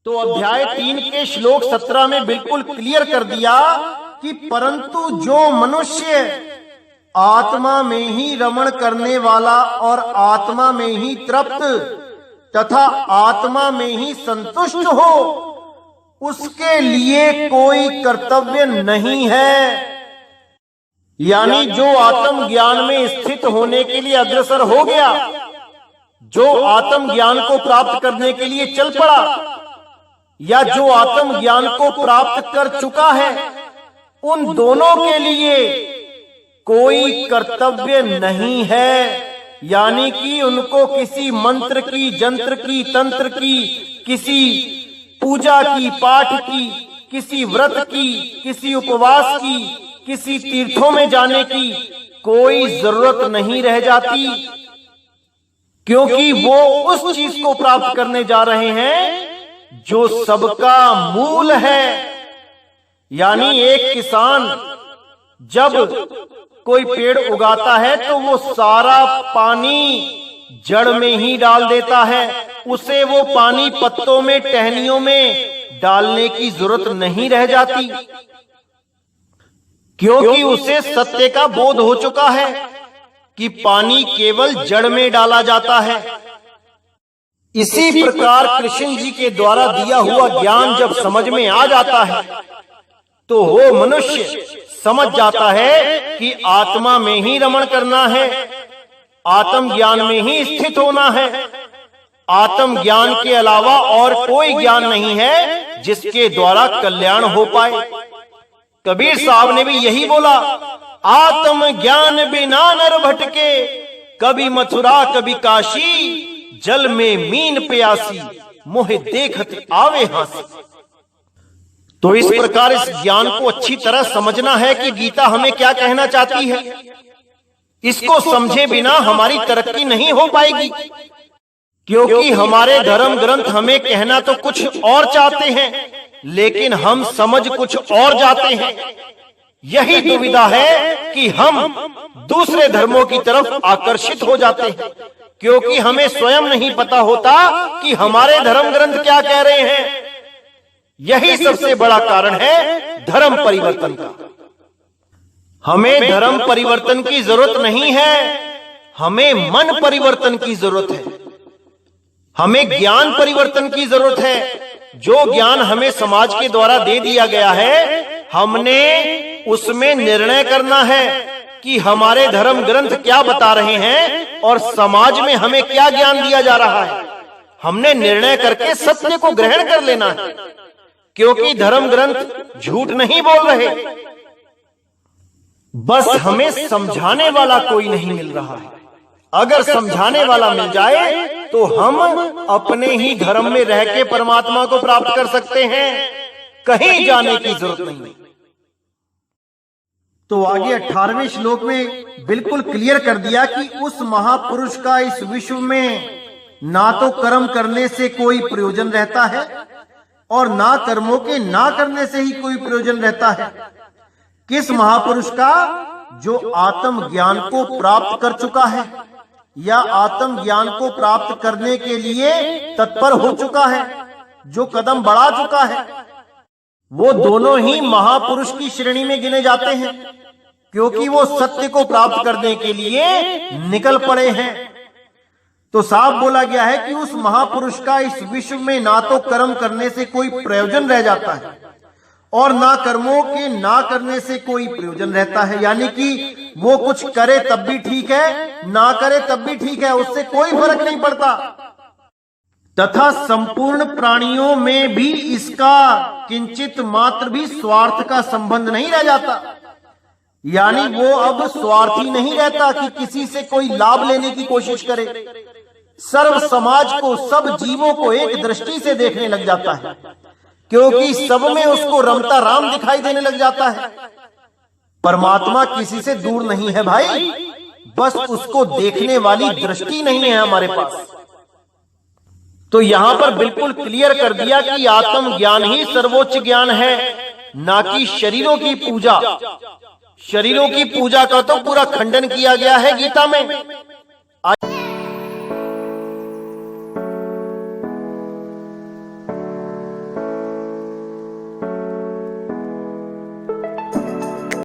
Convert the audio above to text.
तो अध्याय 3 के श्लोक 17 में बिल्कुल क्लियर कर दिया कि परंतु जो मनुष्य आत्मा में ही रमण करने वाला और आत्मा में ही तृप्त तथा आत्मा में ही संतुष्ट हो, उसके लिए कोई कर्तव्य नहीं है। यानी जो आत्म ज्ञान में स्थित होने के लिए अग्रसर हो गया, जो आत्म ज्ञान को प्राप्त करने के लिए चल पड़ा, या जो आत्म ज्ञान को प्राप्त कर चुका है, उन दोनों के लिए कोई कर्तव्य नहीं है। यानी कि उनको किसी मंत्र की, जंत्र की, तंत्र की, किसी पूजा की, पाठ की, किसी व्रत की, किसी उपवास की, किसी तीर्थों में जाने की कोई जरूरत नहीं रह जाती, क्योंकि वो उस चीज को प्राप्त करने जा रहे हैं जो सबका मूल है। यानी एक किसान जब कोई पेड़ उगाता है तो वो सारा पानी जड़ में ही डाल देता है, उसे वो पानी पत्तों में, टहनियों में डालने की जरूरत नहीं रह जाती, क्योंकि उसे सत्य का बोध हो चुका है कि पानी केवल जड़ में डाला जाता है। इसी प्रकार कृष्ण जी के द्वारा दिया हुआ ज्ञान जब समझ में आ जाता है तो वो मनुष्य समझ जाता है कि आत्मा में ही रमण करना है, आत्म ज्ञान में ही स्थित होना है। आत्म ज्ञान के अलावा और कोई ज्ञान नहीं है जिसके द्वारा कल्याण हो पाए। कबीर साहब ने भी यही बोला, आत्म ज्ञान बिना नर भटके, कभी मथुरा कभी काशी, जल में मीन प्यासी, मोहे देखत आवे हासी। तो इस प्रकार इस ज्ञान को अच्छी तरह समझना है कि गीता हमें क्या कहना चाहती है। इसको समझे बिना हमारी तरक्की नहीं हो पाएगी, क्योंकि हमारे धर्म ग्रंथ हमें कहना तो कुछ और चाहते हैं, लेकिन हम समझ कुछ और जाते हैं। यही दुविधा है कि हम दूसरे धर्मों की तरफ आकर्षित हो जाते हैं, क्योंकि हमें स्वयं नहीं पता होता कि हमारे धर्म ग्रंथ क्या कह रहे हैं। यही सबसे बड़ा कारण है धर्म परिवर्तन का। हमें धर्म परिवर्तन की जरूरत नहीं है, हमें मन परिवर्तन की जरूरत है, हमें ज्ञान परिवर्तन की जरूरत है। जो ज्ञान हमें समाज के द्वारा दे दिया गया है, हमने उसमें निर्णय करना है कि हमारे धर्म ग्रंथ क्या बता रहे हैं और समाज में हमें क्या ज्ञान दिया जा रहा है। हमने निर्णय करके सत्य को ग्रहण कर लेना है, क्योंकि धर्म ग्रंथ झूठ नहीं बोल रहे, बस हमें समझाने वाला कोई नहीं मिल रहा है। अगर समझाने वाला मिल जाए तो हम अपने ही धर्म में रह के परमात्मा को प्राप्त कर सकते हैं, कहीं जाने की जरूरत नहीं। तो आगे 18वें श्लोक में बिल्कुल क्लियर कर दिया कि उस महापुरुष का इस विश्व में ना तो कर्म करने से कोई प्रयोजन रहता है और ना कर्मों के ना करने से ही कोई प्रयोजन रहता है। किस महापुरुष का? जो आत्म ज्ञान को प्राप्त कर चुका है या आत्म ज्ञान को प्राप्त करने के लिए तत्पर हो चुका है, जो कदम बढ़ा चुका है। वो दोनों ही महापुरुष की श्रेणी में गिने जाते हैं, क्योंकि वो सत्य को प्राप्त करने के लिए निकल पड़े हैं। तो साफ बोला गया है कि उस महापुरुष का इस विश्व में ना तो कर्म करने से कोई प्रयोजन रह जाता है और ना कर्मों के ना करने से कोई प्रयोजन रहता है। यानी कि वो कुछ करे तब भी ठीक है, ना करे तब भी ठीक है, उससे कोई फर्क नहीं पड़ता। तथा संपूर्ण प्राणियों में भी इसका किंचित मात्र भी स्वार्थ का संबंध नहीं रह जाता। यानी वो अब स्वार्थी नहीं रहता कि किसी से कोई लाभ लेने की कोशिश करे। सर्व समाज को, सब जीवों को एक दृष्टि से देखने लग जाता है, क्योंकि सब में उसको रमता राम दिखाई देने लग जाता है। परमात्मा किसी से दूर नहीं है भाई, बस उसको देखने वाली दृष्टि नहीं है हमारे पास। तो यहां पर बिल्कुल क्लियर कर दिया कि आत्म ज्ञान ही सर्वोच्च ज्ञान है, ना कि शरीरों की पूजा। शरीरों की पूजा का तो पूरा खंडन किया गया है गीता में।